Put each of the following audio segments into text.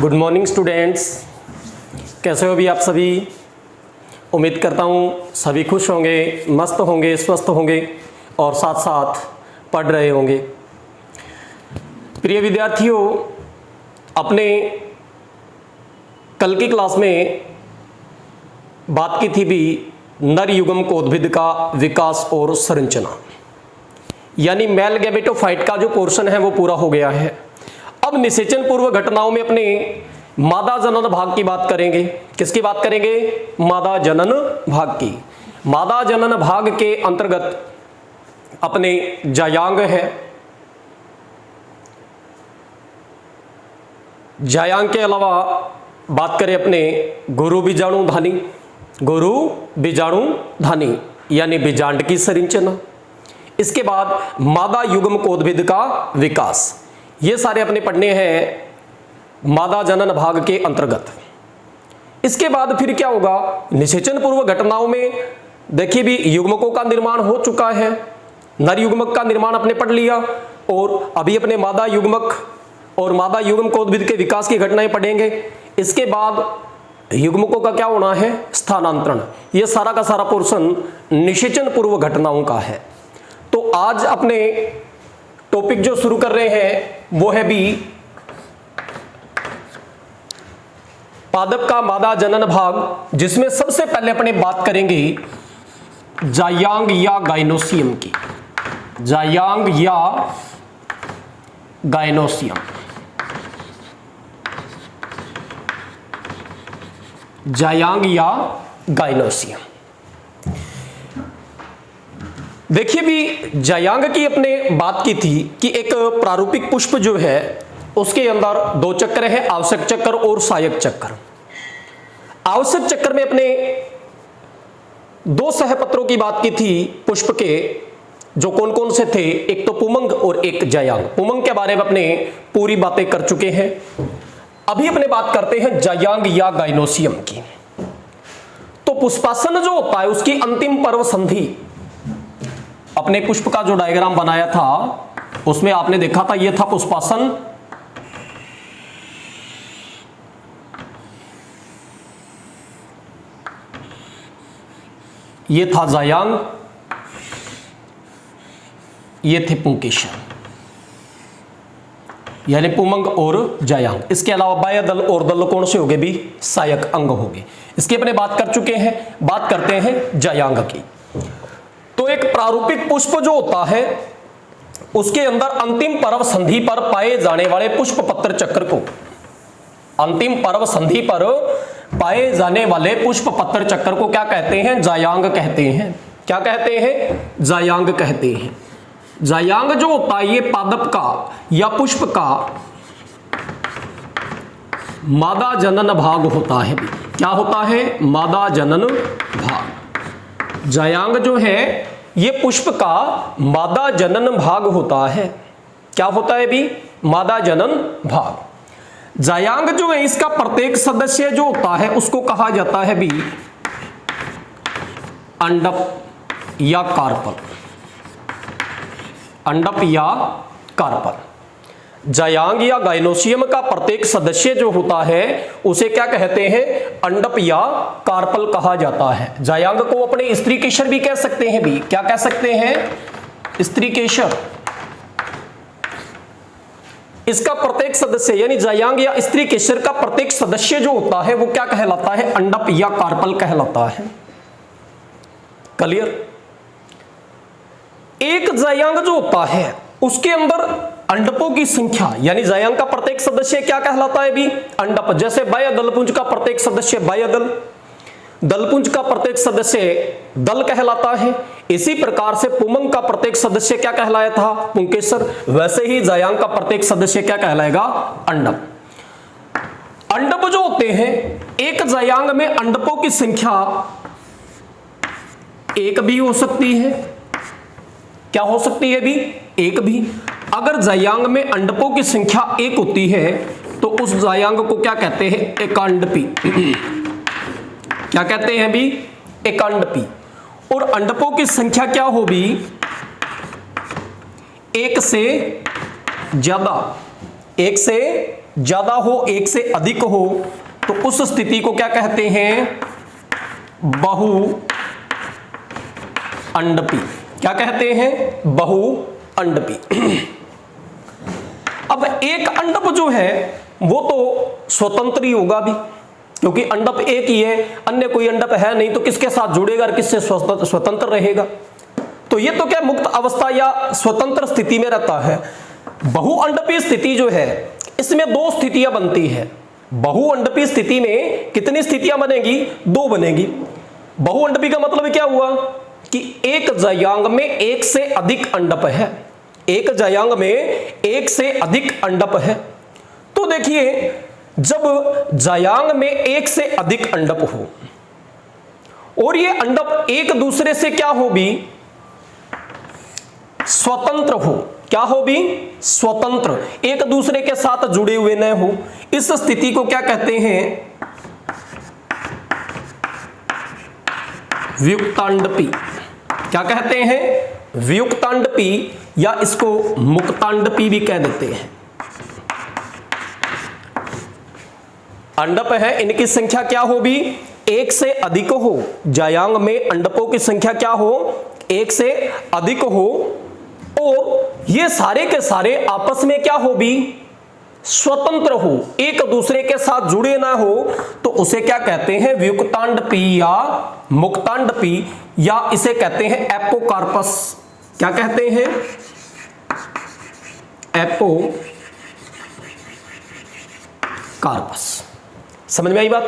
Good morning students, कैसे हो अभी आप सभी। उम्मीद करता हूँ सभी खुश होंगे, मस्त होंगे, स्वस्थ होंगे और साथ साथ पढ़ रहे होंगे। प्रिय विद्यार्थियों, अपने कल की क्लास में बात की थी भी नर युग्म कोद्भिद का विकास और संरचना, यानी मेल गैमेटोफाइट का जो पोर्शन है वो पूरा हो गया है। अब निषेचन पूर्व घटनाओं में अपने मादा जनन भाग की बात करेंगे। किसकी बात करेंगे? मादा जनन भाग की। मादा जनन भाग के अंतर्गत अपने जायांग है। जायांग के अलावा बात करें अपने गुरु बीजाणुधानी, गुरु बीजाणुधानी यानी बीजांड की संरचना। इसके बाद मादा युग्म कोद्भिद का विकास, ये सारे अपने पढ़ने हैं मादा जनन भाग के अंतर्गत। इसके बाद फिर क्या होगा? निषेचन पूर्व घटनाओं में देखिए भी युग्मकों का निर्माण हो चुका है। नर युग्मक का निर्माण अपने पढ़ लिया और अभी अपने मादा युग्मक और मादा युग्म कोद्भिद के विकास की घटनाएं पढ़ेंगे। इसके बाद युग्मकों का क्या होना है? स्थानांतरण। यह सारा का सारा पोर्शन निषेचन पूर्व घटनाओं का है। तो आज अपने टॉपिक जो शुरू कर रहे हैं वो है भी पादप का मादा जनन भाग, जिसमें सबसे पहले अपने बात करेंगे जायांग या गाइनोसियम की। जायांग या गाइनोसियम, जायांग या गाइनोसियम। देखिए भी जायांग की अपने बात की थी कि एक प्रारूपिक पुष्प जो है उसके अंदर दो चक्र है, आवश्यक चक्र और सहायक चक्र। आवश्यक चक्र में अपने दो सहपत्रों की बात की थी पुष्प के, जो कौन कौन से थे? एक तो पुमंग और एक जायांग। पुमंग के बारे में अपने पूरी बातें कर चुके हैं। अभी अपने बात करते हैं जायांग या गाइनोसियम की। तो पुष्पासन जो होता है उसकी अंतिम पर्व संधि, अपने पुष्प का जो डायग्राम बनाया था उसमें आपने देखा था, यह था पुष्पासन। ये था जायांग, ये थे पुंकेसर, यानी पुमंग और जायांग। इसके अलावा बाह्य दल और दल कौन से हो गए भी? सहायक अंग हो गए। इसकी अपने बात कर चुके हैं। बात करते हैं जायांग की। तो एक प्रारूपिक पुष्प जो होता है उसके अंदर अंतिम पर्व संधि पर पाए जाने वाले पुष्प पत्र चक्र को, अंतिम पर्व संधि पर पाए जाने वाले पुष्प पत्र चक्र को क्या कहते हैं? जायांग कहते हैं। क्या कहते हैं? जायांग कहते हैं। जायांग जो होता है ये पादप का या पुष्प का मादा जनन भाग होता है। क्या होता है? मादा जनन भाग। जायांग जो है ये पुष्प का मादा जनन भाग होता है। क्या होता है भी? मादा जनन भाग। जायांग जो है इसका प्रत्येक सदस्य जो होता है उसको कहा जाता है भी अंडप या कार्पल। अंडप या कार्पल। जायांग या गाइनोसियम का प्रत्येक सदस्य जो होता है उसे क्या कहते हैं? अंडप या कार्पल कहा जाता है। जायांग को अपने स्त्री केशर भी कह सकते हैं भी। क्या कह सकते हैं? स्त्री केशर। इसका प्रत्येक सदस्य यानी जायांग या स्त्री केशर का प्रत्येक सदस्य जो होता है वो क्या कहलाता है? अंडप या कार्पल कहलाता है। क्लियर? एक जायांग जो होता है उसके अंदर अंडपों की संख्या, यानी जायांग का प्रत्येक सदस्य क्या कहलाता है भी? अंडप। जैसे बाह्य दलपुंज का प्रत्येक सदस्य बाह्य दल, दलपुंज का प्रत्येक सदस्य दल कहलाता है। इसी प्रकार से पुमंग का प्रत्येक सदस्य क्या कहलाया था? पुंकेसर। वैसे ही जायांग का प्रत्येक सदस्य क्या कहलाएगा? अंडप। अंडप जो होते हैं, एक जायांग में अंडपों की संख्या एक भी हो सकती है। क्या हो सकती है भी? एक भी। अगर जायांग में अंडपों की संख्या एक होती है तो उस जायांग को क्या कहते हैं? एकांडपी। क्या कहते हैं भी? एकांडपी। और अंडपों की संख्या क्या हो भी? एक से ज्यादा, एक से ज्यादा हो, एक से अधिक हो, तो उस स्थिति को क्या कहते हैं? बहुअंडपी। क्या कहते हैं? बहुअंडपी। अब एक अंडप जो है वो तो स्वतंत्र ही होगा भी, क्योंकि अंडप एक ही है, अन्य कोई अंडप है नहीं, तो किसके साथ जुड़ेगा और किससे स्वतंत्र रहेगा? तो ये तो क्या मुक्त अवस्था या स्वतंत्र स्थिति में रहता है। बहुअंडपी स्थिति जो है इसमें दो स्थितियां बनती है। बहुअंडपी स्थिति में कितनी स्थितियां बनेगी? दो बनेगी। बहुअंडपी का मतलब क्या हुआ कि एक जयांग में एक से अधिक अंडप है, एक जयांग में एक से अधिक अंडप है। तो देखिए, जब जयांग में एक से अधिक अंडप हो और ये अंडप एक दूसरे से क्या हो भी? स्वतंत्र हो। क्या हो भी? स्वतंत्र, एक दूसरे के साथ जुड़े हुए न हो, इस स्थिति को क्या कहते हैं? वियुक्तांडपी। क्या कहते हैं? वियुक्तांडपी, या इसको मुक्तांडपी भी कह देते हैं। अंडप है, इनकी संख्या क्या हो भी? एक से अधिक हो। जयांग में अंडपों की संख्या क्या हो? एक से अधिक हो, और ये सारे के सारे आपस में क्या हो भी? स्वतंत्र हो, एक दूसरे के साथ जुड़े ना हो, तो उसे क्या कहते हैं? वियुक्तांडपी या मुक्तांडपी, या इसे कहते हैं एपोकार्पस। क्या कहते हैं? एपोकार्पस। समझ में आई बात?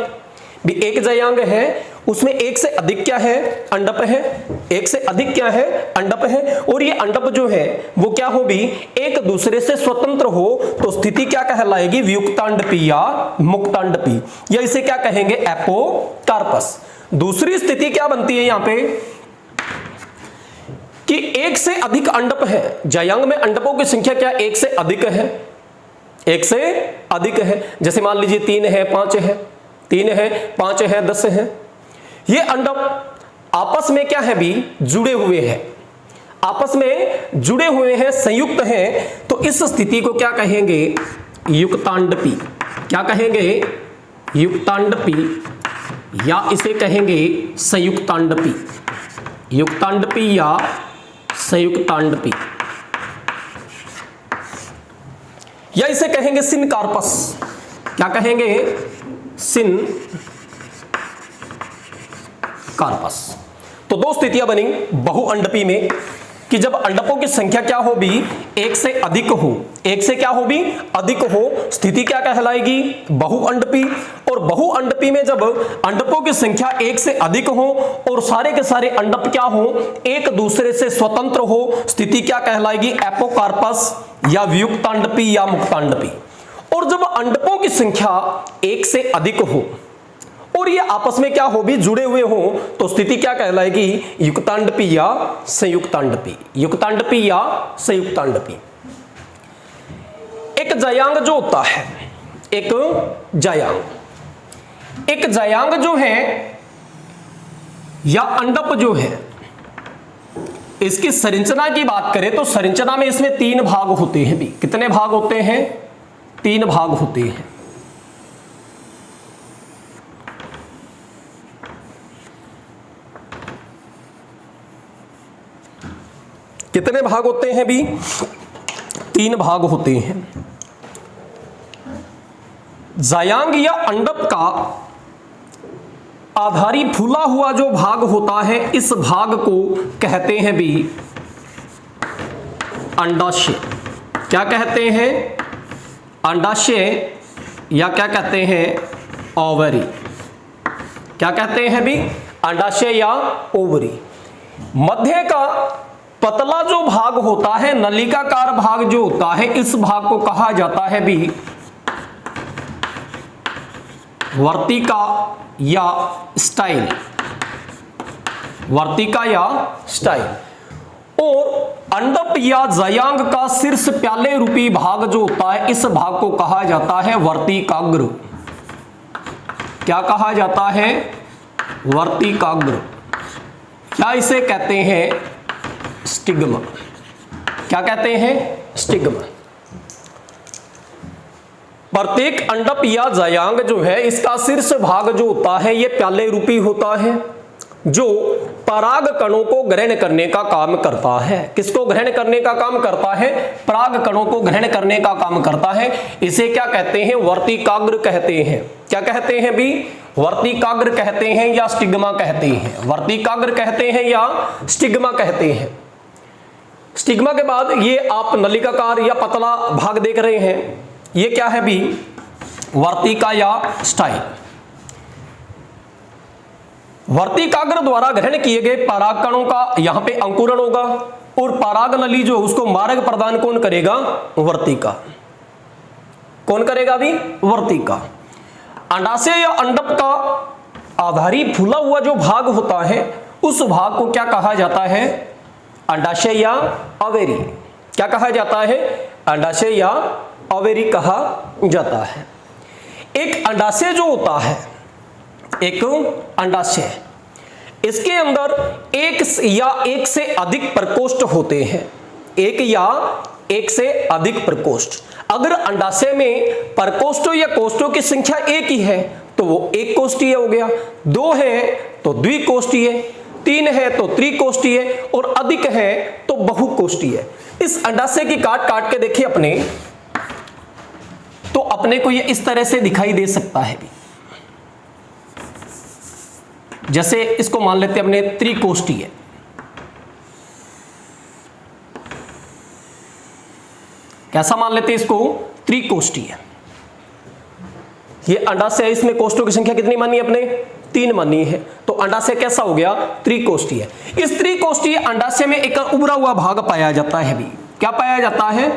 भी एक जयांग है, उसमें एक से अधिक क्या है? अंडप है। एक से अधिक क्या है? अंडप है। और ये अंडप जो है वो क्या हो भी? एक दूसरे से स्वतंत्र हो, तो स्थिति क्या कहलाएगी? वियुक्तांडपी या मुक्तांडपी, या इसे क्या कहेंगे? एपोकार्पस। दूसरी स्थिति क्या बनती है यहां पे कि एक से अधिक अंडप है। जयांग में अंडपों की संख्या क्या? एक से अधिक है, एक से अधिक है। जैसे मान लीजिए 3 है, 5 है, 3 है, 5 है, 10 है। ये अंडप आपस में क्या है भी? जुड़े हुए हैं, आपस में जुड़े हुए हैं, संयुक्त हैं, तो इस स्थिति को क्या कहेंगे? युक्तांडपी। क्या कहेंगे? युक्तांडपी, या इसे कहेंगे संयुक्तांडपी। युक्तांडपी या संयुक्तांडपी, या इसे कहेंगे सिनकार्पस। क्या कहेंगे? सिनकार्पस। तो दो स्थितियां बनी बहुअंडपी में कि जब अंडपों की संख्या क्या हो भी? एक से अधिक हो, एक से क्या हो भी? अधिक हो, स्थिति क्या कहलाएगी? बहुअंडपी। और बहुअंडपी में जब अंडपों की संख्या एक से अधिक हो और सारे के सारे अंडप क्या हो? एक दूसरे से स्वतंत्र हो, स्थिति क्या कहलाएगी? एपोकार्पस या वियुक्तांडपी या मुक्तांडपी। और जब अंडपों की संख्या एक से अधिक हो और ये आपस में क्या हो भी? जुड़े हुए हो, तो स्थिति क्या कहलाएगी? युक्तांडपी या संयुक्तांडपी। युक्तांडपी या संयुक्तांडपी। एक जयांग जो होता है, एक जयांग जो है या अंडप जो है, इसकी संरचना की बात करें तो संरचना में इसमें 3 भाग होते हैं भी। कितने भाग होते हैं? 3 भाग होते हैं। कितने भाग होते हैं भी? 3 भाग होते हैं। जयांग या अंडप का आधारी फूला हुआ जो भाग होता है, इस भाग को कहते हैं भी अंडाशय। क्या कहते हैं? अंडाशय, या क्या कहते हैं? ओवरी। क्या कहते हैं भी? अंडाशय या ओवरी। मध्य का पतला जो भाग होता है, नलिकाकार भाग जो होता है, इस भाग को कहा जाता है भी वर्तिका या स्टाइल। वर्तिका या स्टाइल। और अंडप या जयांग का शीर्ष प्याले रूपी भाग जो होता है, इस भाग को कहा जाता है वर्तिकाग्र। क्या कहा जाता है? वर्तिकाग्र। क्या इसे कहते हैं? स्टिग्मा। क्या कहते हैं? स्टिग्मा। प्रत्येक अंडप या जायांग जो है इसका शीर्ष भाग जो होता है ये प्याले रूपी होता है, जो पराग कणों को ग्रहण करने का काम करता है। किसको ग्रहण करने का काम करता है? पराग कणों को ग्रहण करने का काम करता है। इसे क्या कहते हैं? वर्तिकाग्र कहते हैं। क्या कहते हैं भी? वर्तिकाग्र कहते हैं या स्टिग्मा कहते हैं। वर्तिकाग्र कहते हैं या स्टिग्मा कहते हैं। स्टिग्मा के बाद ये आप नलिकाकार या पतला भाग देख रहे हैं, ये क्या है भी? वर्तिका या स्टाइल। वर्तिकाग्र द्वारा ग्रहण किए गए पराग कणों का यहां पे अंकुरण होगा और पराग नली जो उसको मार्ग प्रदान कौन करेगा? वर्तिका। कौन करेगा भी? वर्तिका। अंडाशय या अंडप का आधारी फूला हुआ जो भाग होता है उस भाग को क्या कहा जाता है? अंडाशय या अवेरी। क्या कहा जाता है? अंडाशय या अवेरी कहा जाता है। एक अंडाशय जो होता है, एक अंडाशय, इसके अंदर एक या एक से अधिक प्रकोष्ठ होते हैं। एक या एक से अधिक प्रकोष्ठ। अगर अंडाशय में प्रकोष्ठों या कोष्ठों की संख्या एक ही है तो वो एक कोष्ठीय हो गया, दो है तो द्विकोष्ठीय, तीन है तो त्रिकोष्ठीय और अधिक है तो बहुकोष्ठीय। इस अंडाशय की काट काट के देखिए अपने, तो अपने को ये इस तरह से दिखाई दे सकता है भी। जैसे इसको मान लेते हैं अपने त्रिकोष्ठीय। कैसा मान लेते हैं इसको? त्रिकोष्ठीय। ये अंडाशय, इसमें कोष्ठों की संख्या कितनी मानी अपने? 3 मानी है, तो अंडाशय कैसा हो गया? त्रिकोष्ठीय। इस त्रिकोष्ठीय अंडाशय में एक उभरा हुआ भाग पाया जाता है भी। क्या पाया जाता है?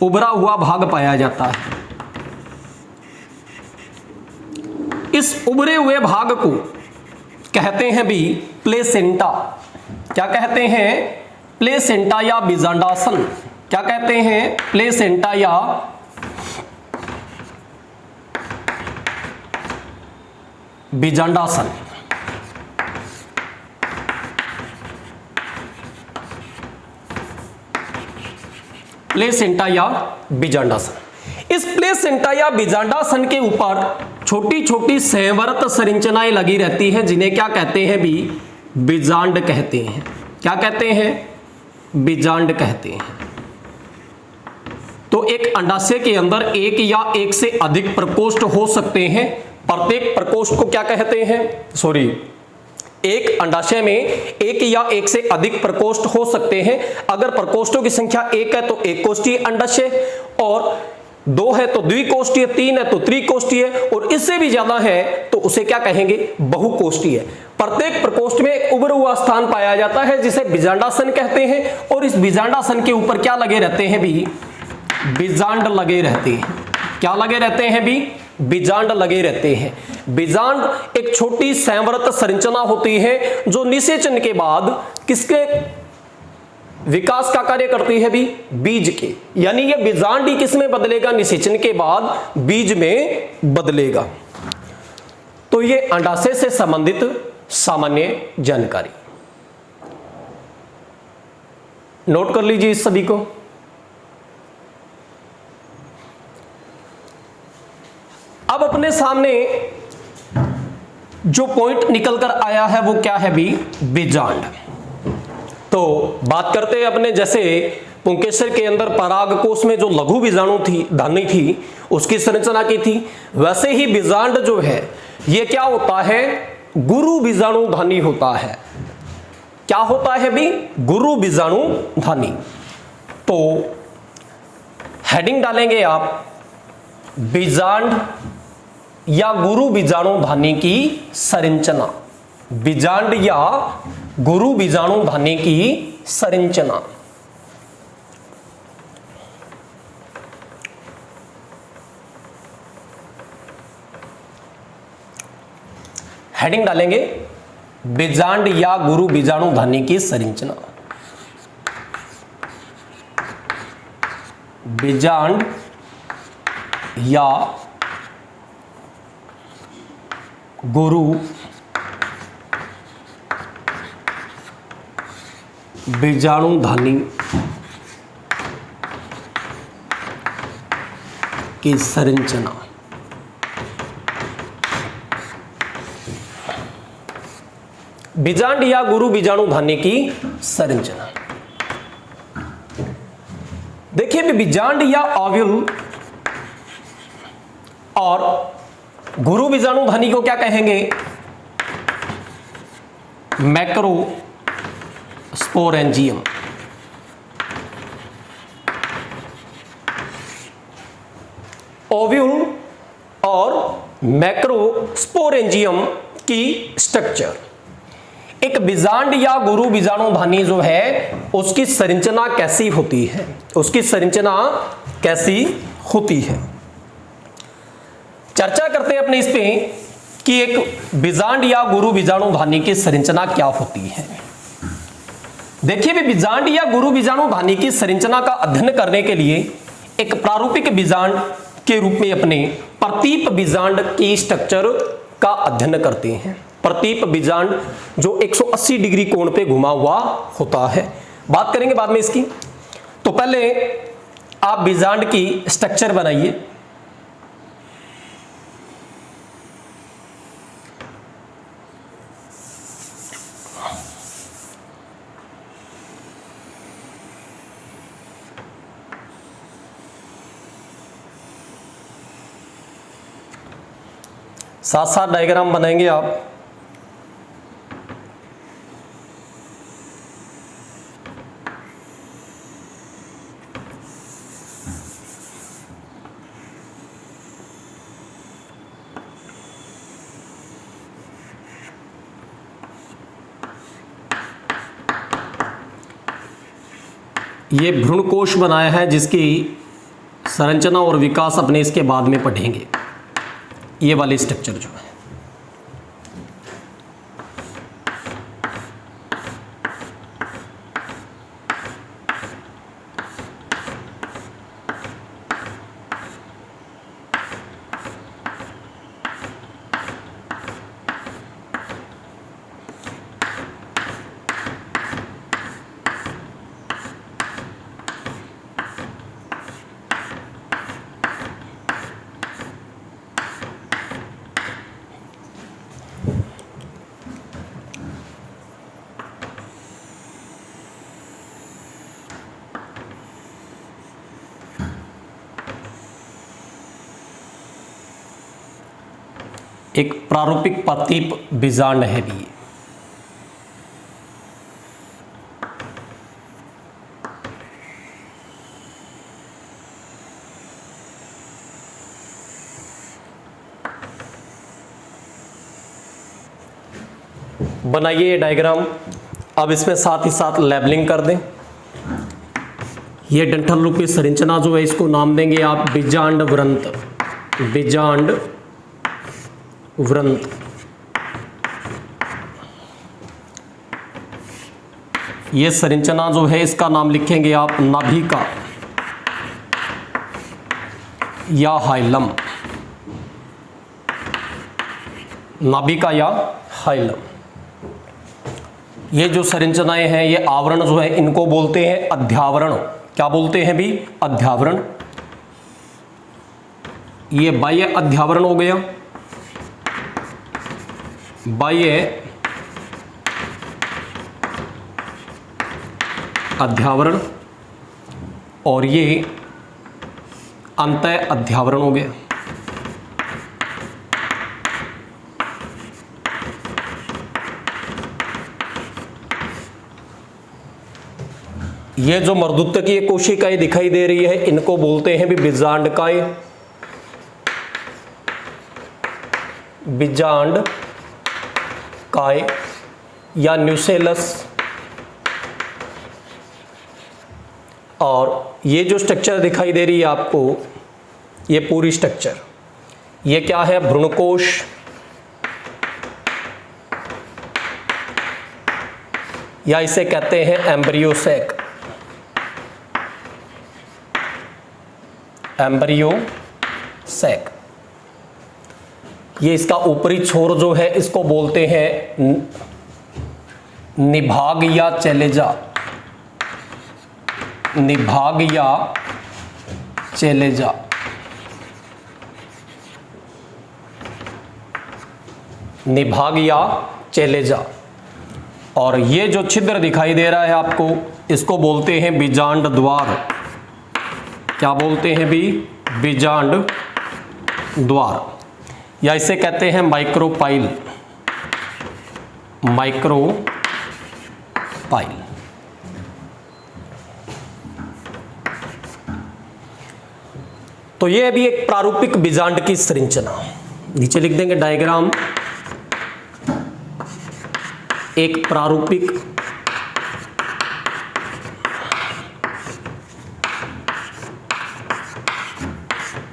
उभरा हुआ भाग पाया जाता है। इस उभरे हुए भाग को कहते हैं भी प्लेसेंटा। क्या कहते हैं? प्लेसेंटा या बीजांडासन। क्या कहते हैं? प्लेसेंटा या बीजांडासन। प्लेसेंटा या बीजांडासन। इस प्लेसेंटा या बीजांडासन के ऊपर छोटी छोटी संवर्त संरचनाएं लगी रहती हैं, जिन्हें क्या कहते हैं भी? बीजांड कहते हैं। क्या कहते हैं? बीजांड कहते हैं। तो एक अंडाशय के अंदर एक या एक से अधिक प्रकोष्ठ हो सकते हैं। प्रत्येक प्रकोष्ठ को क्या कहते हैं? एक अंडाशय में एक या एक से अधिक प्रकोष्ठ हो सकते हैं। अगर प्रकोष्ठों की संख्या एक है तो एक कोष्ठीय अंडाशय, और 2 है तो द्विकोष्ठीय, 3 है तो त्रिकोष्ठीय, और इससे भी ज्यादा है तो उसे क्या कहेंगे? बहुकोष्ठीय। प्रत्येक प्रकोष्ठ में एक उभरा हुआ स्थान पाया जाता है जिसे बीजांडासन कहते हैं, और इस बीजांडासन के ऊपर क्या लगे रहते हैं भी? बीजांड लगे रहते हैं। क्या लगे रहते हैं भी? बीजांड लगे रहते हैं। बीजांड एक छोटी संवर्त संरचना होती है जो निषेचन के बाद किसके विकास का कार्य करती है भी? बीज के। यानी ये बीजांड ही किस में बदलेगा? निषेचन के बाद बीज में बदलेगा। तो ये अंडाशय से संबंधित सामान्य जानकारी नोट कर लीजिए इस सभी को। अब अपने सामने जो पॉइंट निकल कर आया है वो क्या है भी? बीजांड। तो बात करते हैं अपने, जैसे पुंकेसर के अंदर परागकोश में जो लघु बीजाणु थी, धानी थी, उसकी संरचना की थी, वैसे ही बीजांड जो है ये क्या होता है? गुरु बीजाणु धानी होता है। क्या होता है भी? गुरु बीजाणु धानी। तो हेडिंग डालेंगे आप, बीजांड या गुरु बीजाणु धानी की संरचना। बीजांड या गुरु बीजाणु धानी की संरचना। हेडिंग डालेंगे, बीजांड या गुरु बीजाणु धानी की संरचना। बीजांड या गुरु बीजाणु धानी की संरचना। बीजांड या गुरु बीजाणु धानी की संरचना। देखिए भी बीजांड या ओव्यूल और गुरु बीजाणु धानी को क्या कहेंगे? Macro sporangium. ओव्यूल और मैक्रो स्पोरेंजियम की स्ट्रक्चर। एक बीजांड या गुरु बीजाणु धानी जो है उसकी संरचना कैसी होती है? उसकी संरचना कैसी होती है? चर्चा करते हैं अपने इस पे कि एक बीजांड या गुरु बीजाणु धानी की संरचना क्या होती है। देखिए भी बीजांड या गुरु बीजाणु धानी की संरचना का अध्ययन करने के लिए एक प्रारूपिक बीजांड के रूप में अपने प्रतीप बीजांड की स्ट्रक्चर का अध्ययन करते हैं। प्रतीप बीजांड जो 180 डिग्री कोण पे घुमा हुआ होता है, बात करेंगे बाद में इसकी। तो पहले आप बीजांड की स्ट्रक्चर बनाइए। साथ साथ डायग्राम बनाएंगे आप। ये भ्रूणकोश बनाया है जिसकी संरचना और विकास अपने इसके बाद में पढ़ेंगे। ये वाली स्ट्रक्चर जो है एक प्रारूपिक प्रतीप बीजांड है भी। बनाइए ये डायग्राम। अब इसमें साथ ही साथ लेबलिंग कर दें। ये डंठल रूप की संरचना जो है इसको नाम देंगे आप बीजांड वृंत। बीजांड वृंत। ये संरचना जो है इसका नाम लिखेंगे आप नाभिका या हाइलम। नाभिका या हाइलम। ये जो संरचनाएं हैं ये आवरण जो है इनको बोलते हैं अध्यावरण। क्या बोलते हैं भी? अध्यावरण। ये बाह्य अध्यावरण हो गया, बाह्य अध्यावरण, और ये अंतः अध्यावरण हो गया। ये जो मर्दुत्तकीय कोशिकाएं दिखाई दे रही है इनको बोलते हैं भी बीजांडकाय। बीजांड काय या न्यूसेलस। और ये जो स्ट्रक्चर दिखाई दे रही है आपको, ये पूरी स्ट्रक्चर, ये क्या है? भ्रूणकोश। या इसे कहते हैं एम्ब्रियो सैक। Embryo sac. ये इसका ऊपरी छोर जो है इसको बोलते हैं निभाग या चेलेजा। निभाग या चेलेजा। निभाग या चेलेजा। और ये जो छिद्र दिखाई दे रहा है आपको, इसको बोलते हैं बीजांड द्वार। क्या बोलते हैं भी? बीजांड द्वार, या इसे कहते हैं माइक्रोपाइल। माइक्रोपाइल। तो ये अभी एक प्रारूपिक बीजांड की संरचना, नीचे लिख देंगे डायग्राम। एक प्रारूपिक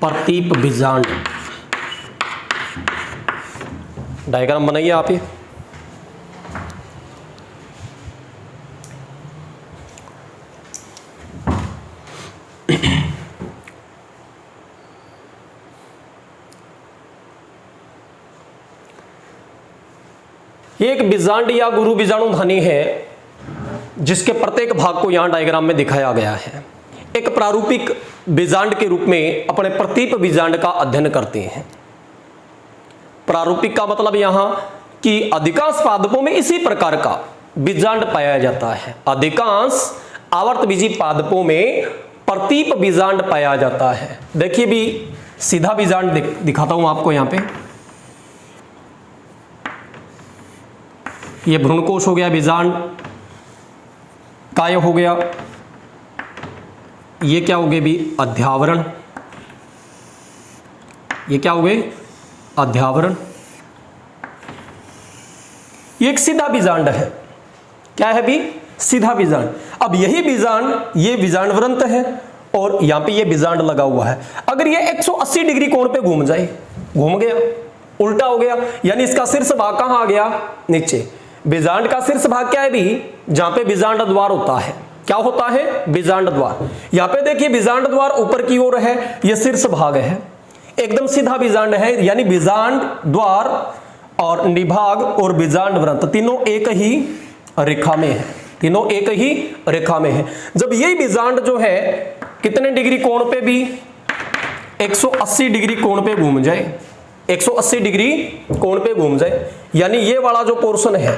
प्रतीप बीजांड, डायग्राम बनाइए आप ये। एक बीजांड या गुरु बीजाणु धानी है जिसके प्रत्येक भाग को यहां डायग्राम में दिखाया गया है। एक प्रारूपिक बीजांड के रूप में अपने प्रतीप बीजांड का अध्ययन करते हैं। प्रारूपिक का मतलब यहां कि अधिकांश पादपों में इसी प्रकार का बीजांड पाया जाता है। अधिकांश आवर्तबीजी पादपों में प्रतीप बीजांड पाया जाता है। देखिए भी सीधा बीजांड दिखाता हूं आपको यहां पे। ये भ्रूणकोश हो गया बीजांड, काय हो गया, ये क्या हो गए भी? अध्यावरण। ये क्या हो गए? अध्यावरण। ये एक सीधा बीजांड है। क्या है भी? सीधा बीजांड। अब यही बीजांड, ये बीजांड वृंत है और यहां पे ये बीजांड लगा हुआ है। अगर ये 180 डिग्री कोण पे घूम जाए, घूम गया, उल्टा हो गया, यानी इसका शीर्ष भाग कहां आ गया? नीचे। बीजांड का शीर्ष भाग क्या है भी? जहां पे बीजांड द्वार होता है। क्या होता है? बीजांड द्वार। यहां पे देखिए बीजांड द्वार ऊपर की ओर है, यह शीर्ष भाग है, एकदम सीधा बीजांड है, यानी बीजांड द्वार और निभाग और बीजांड वृंत तीनों एक ही रेखा में है। तीनों एक ही रेखा में है। जब यही बीजांड जो है कितने डिग्री कोण पे भी? 180 डिग्री कोण पे घूम जाए, 180 डिग्री कोण पे घूम जाए, यानी ये वाला जो पोर्शन है,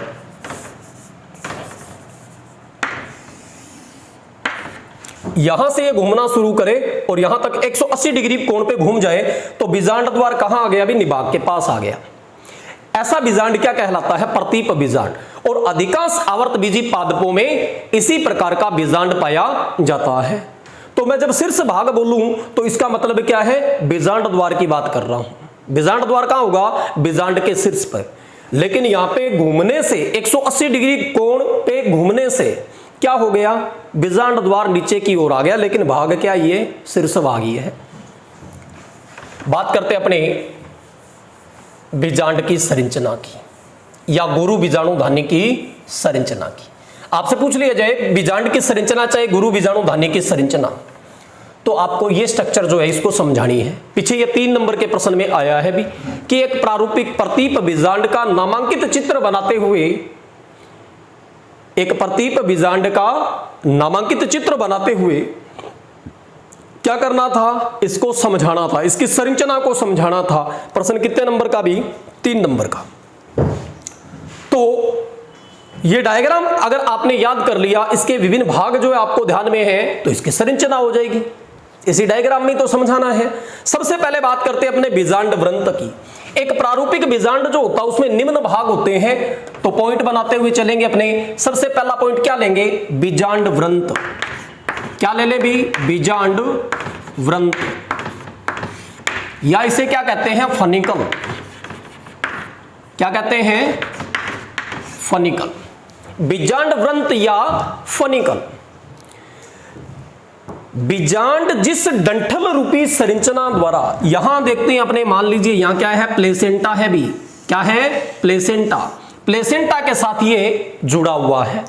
यहां से ये घूमना शुरू करे और यहां तक 180 डिग्री कोण पे घूम जाए, तो बीजांड द्वार कहां आ गया? अभी निभाग के पास आ गया। ऐसा बीजांड क्या कहलाता है? प्रतीप बीजांड। और अधिकांश आवर्तबीजी पादपों में इसी प्रकार का बीजांड पाया जाता है। तो मैं जब शीर्ष भाग बोलूं तो इसका मतलब क्या है? बीजांड द्वार की बात कर रहा हूं। बीजांड द्वार कहां होगा? बीजांड के शीर्ष पर। लेकिन यहां पे घूमने से 180 डिग्री कोण पे घूमने से क्या हो गया? बीजांड द्वार नीचे की ओर आ गया, लेकिन भाग क्या? ये शीर्ष भाग ही है। बात करते अपने बीजांड की संरचना की या गुरु बीजाणु धानी की संरचना की। आपसे पूछ लिया जाए बीजांड की संरचना चाहे गुरु बीजाणु धानी की संरचना, तो आपको ये स्ट्रक्चर जो है इसको समझानी है। पीछे ये 3 नंबर के प्रश्न में आया है भी कि एक प्रारूपिक प्रतीप बीजांड का नामांकित चित्र बनाते हुए, एक प्रतीप बीजांड का नामांकित चित्र बनाते हुए क्या करना था? इसको समझाना था, इसकी संरचना को समझाना था। प्रश्न कितने नंबर का भी? 3 नंबर का। तो ये डायग्राम अगर आपने याद कर लिया, इसके विभिन्न भाग जो है आपको ध्यान में है, तो इसकी संरचना हो जाएगी। इसी डायग्राम में तो समझाना है। सबसे पहले बात करते हैं अपने बीजांड वृंत की। एक प्रारूपिक बीजांड जो होता है उसमें निम्न भाग होते हैं, तो पॉइंट बनाते हुए चलेंगे अपने। सबसे पहला पॉइंट क्या लेंगे? बीजांड वृंत। क्या ले ले भी? बीजांड वृंत, या इसे क्या कहते हैं? फनिकल। क्या कहते हैं? फनिकल। बीजांड वृंत या फनिकल। बीजांड जिस डंठल रूपी संरचना द्वारा, यहां देखते हैं अपने, मान लीजिए यहां क्या है? प्लेसेंटा है भी। क्या है? प्लेसेंटा। प्लेसेंटा के साथ ये जुड़ा हुआ है।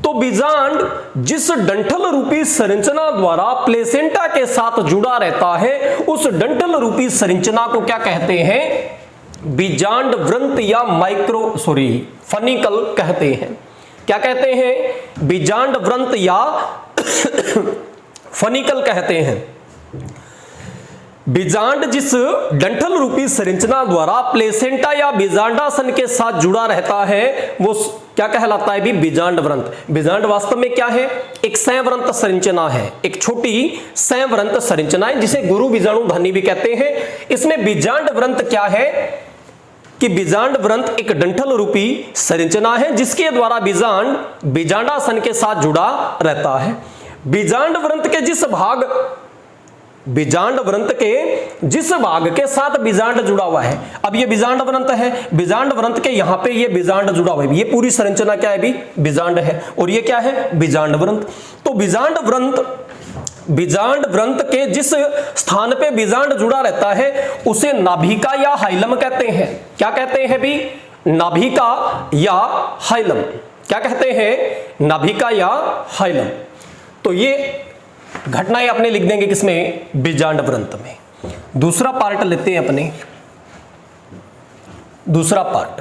तो बीजांड जिस डंठल रूपी संरचना द्वारा प्लेसेंटा के साथ जुड़ा रहता है, उस डंठल रूपी संरचना को क्या कहते हैं? बीजांड वृंत या फनिकल कहते हैं। क्या कहते हैं? बीजांड वृंत या फनिकल कहते हैं। बीजांड जिस डंठल रूपी संरचना द्वारा प्लेसेंटा या बीजांडासन के साथ जुड़ा रहता है वो क्या कहलाता है भी? बीजांड व्रंत। बीजांड वास्तव में क्या है? एक संवृंत संरचना है, एक छोटी संवृंत संरचना है जिसे गुरु बीजाणु धानी भी कहते हैं। इसमें बीजांड व्रंत क्या है कि बीजांड व्रंत एक डंठल रूपी संरचना है जिसके द्वारा बीजांड बीजांडासन के साथ जुड़ा रहता है। बीजांड व्रंत के जिस भाग के साथ बीजांड जुड़ा हुआ है, अब ये बीजांड व्रंत है, बीजांड व्रंत के यहां पे ये बीजांड जुड़ा हुआ है, ये पूरी संरचना क्या है भी? बीजांड है, और ये क्या है? बीजांड व्रंत। तो बीजांड व्रंत के जिस स्थान पे बीजांड जुड़ा रहता है उसे नाभिका या हाइलम कहते हैं। क्या कहते हैं भी? नाभिका या हाइलम। क्या कहते हैं? नाभिका या हाइलम। तो ये घटनाएं अपने लिख देंगे किसमें? बीजांड व्रंत में। दूसरा पार्ट लेते हैं अपने, दूसरा पार्ट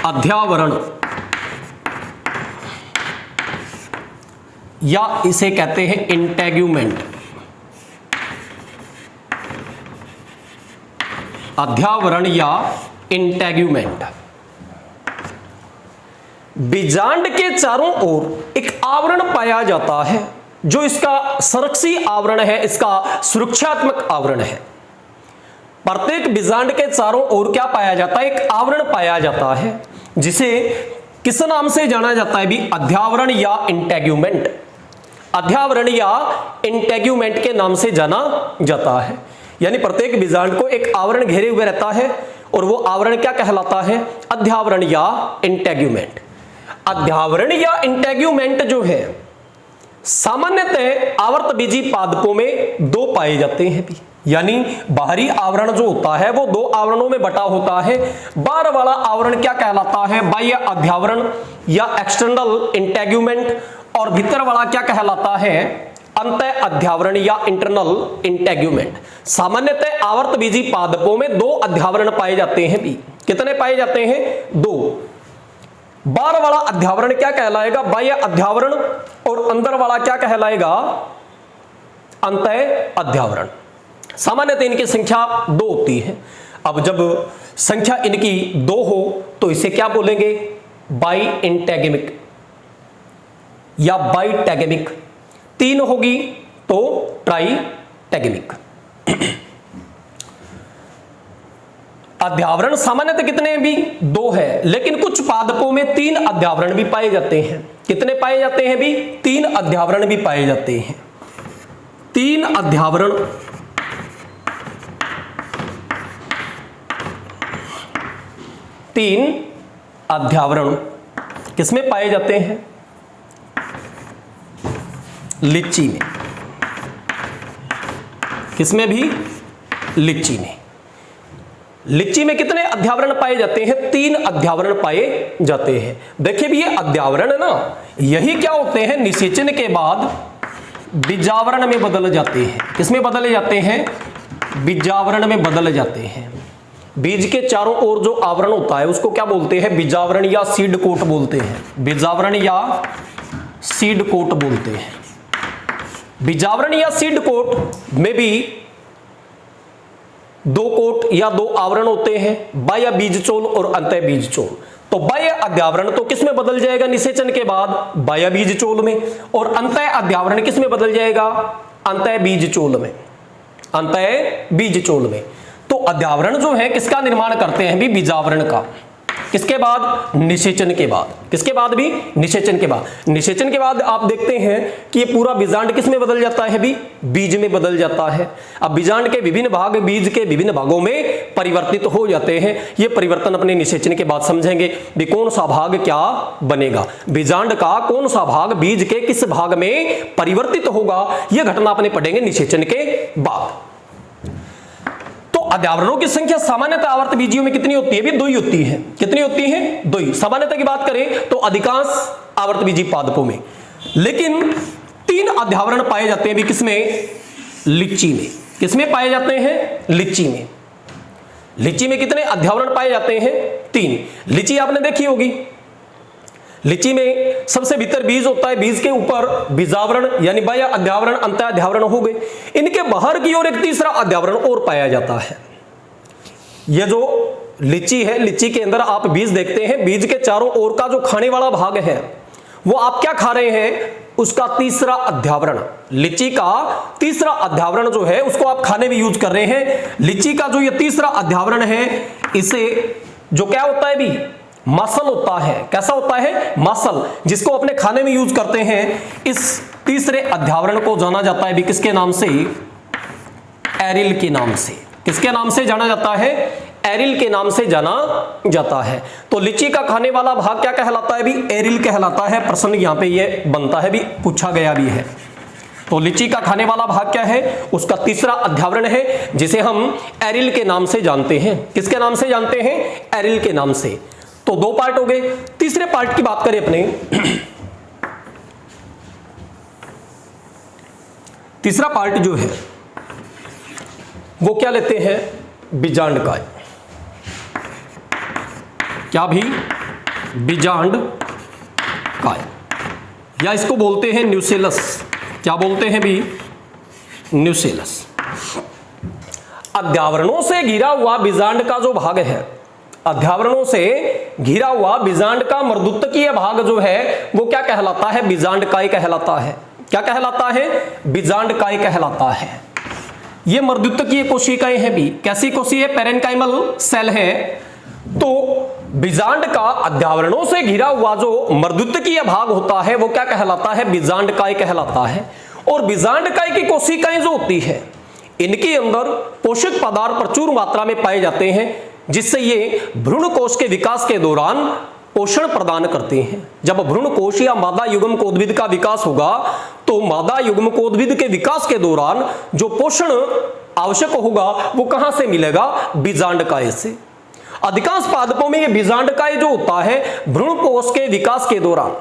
अध्यावरण या इसे कहते हैं इंटेग्यूमेंट। अध्यावरण या इंटेग्यूमेंट। बीजांड के चारों ओर एक आवरण पाया जाता है जो इसका संरक्षी आवरण है, इसका सुरक्षात्मक आवरण है। प्रत्येक बीजांड के चारों ओर क्या पाया जाता है? एक आवरण पाया जाता है जिसे किस नाम से जाना जाता है भी? अध्यावरण या इंटेग्यूमेंट। अध्यावरण या इंटेग्यूमेंट के नाम से जाना जाता है। यानी प्रत्येक बीजांड को एक आवरण घेरे हुए रहता है और वो आवरण क्या कहलाता है? अध्यावरण या इंटेग्यूमेंट। अध्यावरण या इंटेग्यूमेंट जो है सामान्यतः आवर्त बीजी पादपों में दो पाए जाते हैं भी। यानी बाहरी आवरण जो होता है वो दो आवरणों में बटा होता है। बाहर वाला आवरण क्या कहलाता है? बाह्य अध्यावरण या एक्सटर्नल इंटेग्यूमेंट, और भीतर वाला क्या कहलाता है? अंतः अध्यावरण या इंटरनल इंटेग्यूमेंट। सामान्यतः आवर्त बीजी पादपों में दो अध्यावरण पाए जाते हैं भी। कितने पाए जाते हैं? दो। बाहर वाला अध्यावरण क्या कहलाएगा? बाह्य अध्यावरण, और अंदर वाला क्या कहलाएगा? अंतः अध्यावरण। सामान्यतः इनकी संख्या दो होती है। अब जब संख्या इनकी दो हो तो इसे क्या बोलेंगे? बाई इंटेगेमिक या बाईटेगेमिक। तीन होगी तो ट्राईटेगेमिक। अध्यावरण सामान्यतः कितने भी? दो है, लेकिन कुछ पादपों में तीन अध्यावरण भी पाए जाते हैं। कितने पाए जाते हैं भी? तीन अध्यावरण भी पाए जाते हैं। तीन अध्यावरण किसमें पाए जाते हैं? लीची में। किसमें भी? लीची में। लीची में कितने अध्यावरण पाए जाते हैं? तीन अध्यावरण पाए जाते हैं। देखिए भी ये अध्यावरण है ना, यही क्या होते हैं? निषेचन के बाद बीजावरण में बदल जाते हैं। किसमें बदले जाते हैं? बीजावरण में बदल जाते हैं। बीज के चारों ओर जो आवरण होता है उसको क्या बोलते हैं? बीजावरण या सीड कोट बोलते हैं। बीजावरण या सीड कोट बोलते हैं। बीजावरण या सीड कोट में भी दो कोट या दो आवरण होते हैं, बाह्य बीजचोल और अंतः बीजचोल। तो बाह्य अध्यावरण तो किस में बदल जाएगा निषेचन के बाद? बाह्य बीजचोल में। और अंतः अध्यावरण किस में बदल जाएगा? अंतः बीजचोल में। अंतः बीजचोल में। तो अध्यावरण जो है किसका निर्माण करते हैं भी? बीजावरण का। किसके बाद? निषेचन के बाद। किसके बाद भी? निषेचन के बाद। निषेचन के बाद आप देखते हैं कि ये पूरा बीजांड किस में बदल जाता है भी? बीज में बदल जाता है। अब बीजांड के विभिन्न भाग बीज के विभिन्न भागों में परिवर्तित हो जाते हैं। ये परिवर्तन अपने निषेचन के बाद समझेंगे भी कौन सा भाग क्या बनेगा, बीजांड का कौन सा भाग बीज के किस भाग में परिवर्तित होगा। यह घटना अपने पढ़ेंगे निषेचन के बाद। अध्यावरणों की संख्या सामान्यतः आवर्त बीजियों में कितनी होती है भी? दो ही होती है। कितनी होती है? दो ही। सामान्यतः की बात करें तो अधिकांश आवर्त बीजी पादपों में, लेकिन तीन अध्यावरण पाए जाते हैं भी। किसमें? लीची में। किसमें पाए जाते हैं? लीची में। लीची में कितने अध्यावरण पाए जाते हैं? तीन। लीची आपने देखी होगी। लीची में सबसे भीतर बीज होता है, बीज के ऊपर बीजावरण यानी बाह्य अध्यावरण, अंतः अध्यावरण हो गए। इनके बाहर की ओर एक तीसरा अध्यावरण और पाया जाता है। यह जो लीची है, लीची के अंदर आप बीज देखते हैं, बीज के चारों ओर का जो खाने वाला भाग है वो आप क्या खा रहे हैं, उसका तीसरा अध्यावरण, लीची का तीसरा अध्यावरण जो है उसको आप खाने में यूज कर रहे हैं। लीची का जो ये तीसरा अध्यावरण है, इसे जो क्या होता है भी, मासल होता है। कैसा होता है, मासल, जिसको अपने खाने में यूज करते हैं। इस तीसरे अध्यावरण को जाना जाता है भी किसके नाम से, एरिल के नाम से। किसके नाम से जाना जाता है, एरिल के नाम से जाना जाता है। तो लीची का खाने वाला भाग क्या कहलाता है भी, एरिल कहलाता है। प्रश्न यहां पे ये बनता है भी, पूछा गया भी है। तो लीची का खाने वाला भाग क्या है, उसका तीसरा अध्यावरण है, जिसे हम एरिल के नाम से जानते हैं। किसके नाम से जानते हैं, एरिल के नाम से। तो दो पार्ट हो गए। तीसरे पार्ट की बात करें अपने, तीसरा पार्ट जो है वो क्या लेते हैं, बीजांडकाय। क्या भी, बीजांडकाय, या इसको बोलते हैं न्यूसेलस। क्या बोलते हैं भी, न्यूसेलस। अध्यावरणों से घिरा हुआ बीजांड का जो भाग है, अध्यावरणों से घिरा हुआ बीजांड का मर्दुत्कीय भाग जो है वो क्या कहलाता है, बीजांडकाय कहलाता है। क्या कहलाता है, बीजांडकाय कहलाता है। ये मर्दुत्कीय कोशिकाएं हैं भी। कैसी कोशिकाएं, पेरेन्काइमल सेल है। तो बीजांड का अध्यावरणों से घिरा हुआ जो मर्दुत्कीय भाग होता है वो क्या कहलाता है, बीजांडकाय कहलाता है। और बीजांडकाय की कोशिकाएं जो होती है, इनके अंदर पोषक पदार्थ प्रचुर मात्रा में पाए जाते हैं, जिससे ये भ्रूण कोश के विकास के दौरान पोषण प्रदान करते हैं। जब भ्रूण कोश या मादा युग्मकोद्भिद का विकास होगा तो मादा युग्मकोद्भिद के विकास के दौरान जो पोषण आवश्यक होगा वो कहां से मिलेगा, बीजांडकाय से। अधिकांश पादपों में ये बीजांडकाय जो होता है भ्रूण कोश के विकास के दौरान,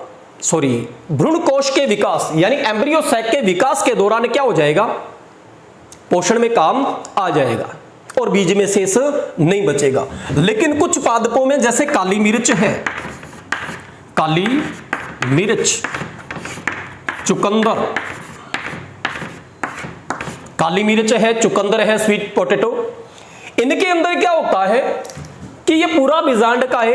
भ्रूण कोश के विकास यानी एम्ब्रियो सैक के विकास के दौरान क्या हो जाएगा, पोषण में काम आ जाएगा और बीज में शेष नहीं बचेगा। लेकिन कुछ पादपों में जैसे काली मिर्च है, काली मिर्च, चुकंदर, काली मिर्च है, चुकंदर है, स्वीट पोटैटो, इनके अंदर क्या होता है कि ये पूरा बीजांडकाय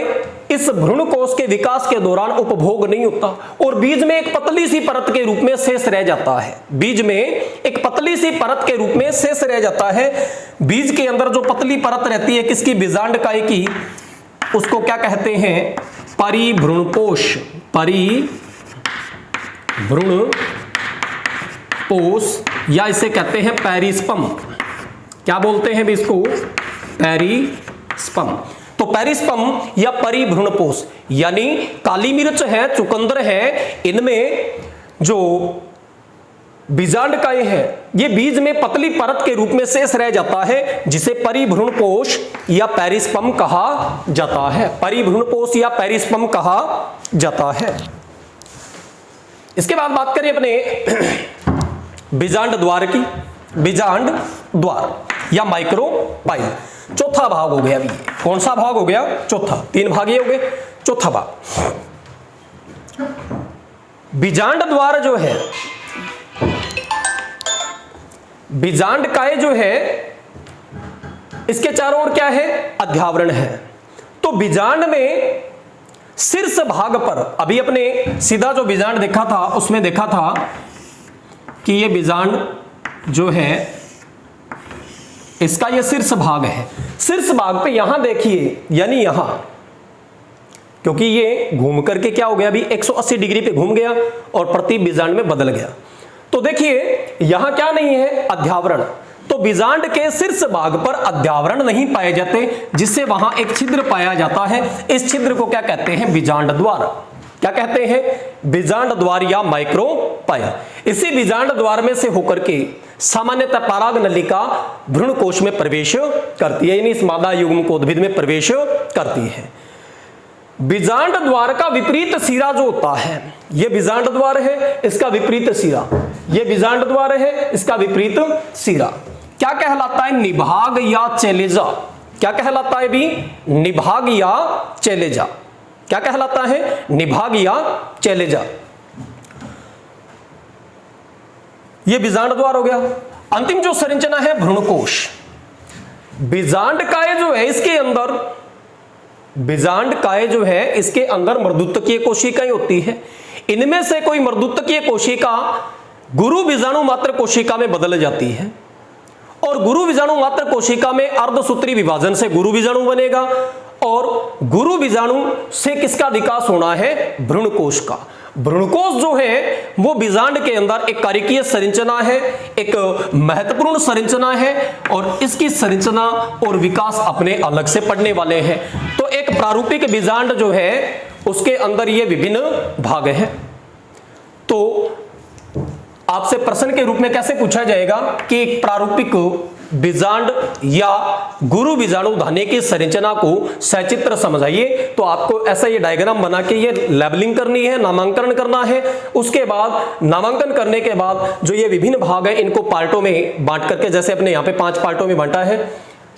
इस भ्रूण कोश के विकास के दौरान उपभोग नहीं होता और बीज में एक पतली सी परत के रूप में शेष रह जाता है। बीज में एक पतली सी परत के रूप में शेष रह जाता है। बीज के अंदर जो पतली परत रहती है किसकी, बीजांडकाय की, उसको क्या कहते हैं, परिभ्रूणपोष। परिभ्रूणपोष या इसे कहते हैं पेरिस्पर्म। क्या बोलते हैं भी इसको, पेरिस्पर्म। तो पेरिस्पर्म या परिभ्रूणपोष यानी काली मिर्च है, चुकंदर है, इनमें जो बीजांडकाय है ये बीज में पतली परत के रूप में शेष रह जाता है, जिसे परिभ्रूणपोष या पेरिस्पर्म कहा जाता है। परिभ्रूणपोष या पेरिस्पर्म कहा जाता है। इसके बाद बात करें अपने बीजांड द्वार की। बीजांड द्वार या माइक्रोपाइल चौथा भाग हो गया। अभी कौन सा भाग हो गया, चौथा। तीन भाग ये हो गए, चौथा भाग बीजांड द्वार जो है, बीजांडकाय जो है इसके चारों ओर क्या है, अध्यावरण है। तो बीजांड में शीर्ष भाग पर, अभी अपने सीधा जो बीजांड देखा था उसमें देखा था कि ये बीजांड जो है इसका ये शीर्ष भाग है। शीर्ष भाग पे यहां देखिए, यानी यहां, क्योंकि ये घूम करके क्या हो गया, अभी 180 डिग्री पे घूम गया और प्रति बीजांड में बदल गया। तो देखिए यहां क्या नहीं है, अध्यावरण। तो बीजांड के शीर्ष भाग पर अध्यावरण नहीं पाए जाते, जिससे वहां एक छिद्र पाया जाता है। इस छिद्र को क्या कहते हैं, बीजांड द्वार। क्या कहते हैं, बीजांड द्वार या माइक्रोपाइल। इसी बीजांड द्वार में से होकर के सामान्यतः पराग नलिका भ्रूण कोश में प्रवेश करती है, यानी इस मादा युग्मकोद्भिद में प्रवेश करती है। बीजांड द्वार का विपरीत सिरा जो होता है, यह बीजांड द्वार है, इसका विपरीत सिरा, यह बीजांड द्वार है, इसका विपरीत सिरा क्या कहलाता है, निभाग या चेलेजा। क्या कहलाता है भी, निभाग या चेलेजा। क्या कहलाता है? निभाग या चैलेजा। ये बीजांड द्वार हो गया। अंतिम जो संरचना है भ्रूणकोश। बीजांड काय जो है इसके अंदर, बीजांड काय जो है इसके अंदर मर्दूतकीय कोशिकाएं होती है। इनमें से कोई मर्दूतकीय कोशिका गुरु बीजाणु मात्र कोशिका में बदल जाती है और गुरु बीजाणु मात्र कोशिका में अर्धसूत्री विभाजन से गुरु बीजाणु बनेगा और गुरु बीजाणु से किसका विकास होना है? भ्रूणकोश का। भ्रूणकोश जो है वो बीजांड के अंदर एक कारिकीय संरचना है, एक महत्वपूर्ण संरचना है और इसकी संरचना और विकास अपने अलग से पढ़ने वाले हैं। तो एक प्रारूपिक बीजांड जो है उसके अंदर ये विभिन्न भाग हैं। तो आपसे प्रश्न के रूप में कैसे पूछा जाएगा कि एक प्रारूपिक बीजांड या गुरु बीजाणु धानी की संरचना को सचित्र समझाइए। तो आपको ऐसा ये डायग्राम बना के ये लेबलिंग करनी है, नामांकन करना है। उसके बाद नामांकन करने के बाद जो ये विभिन्न भाग है इनको पार्टों में बांट करके, जैसे अपने यहाँ पे 5 पार्टों में बांटा है,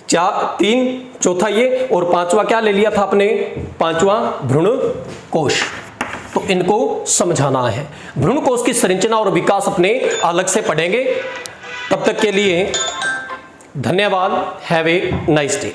3, चौथा ये और 5वां क्या ले लिया था आपने? 5वां भ्रूणकोश। तो इनको समझाना है। भ्रूणकोश की संरचना और विकास अपने अलग से पढ़ेंगे। तब तक के लिए धन्यवाद। Have a nice day.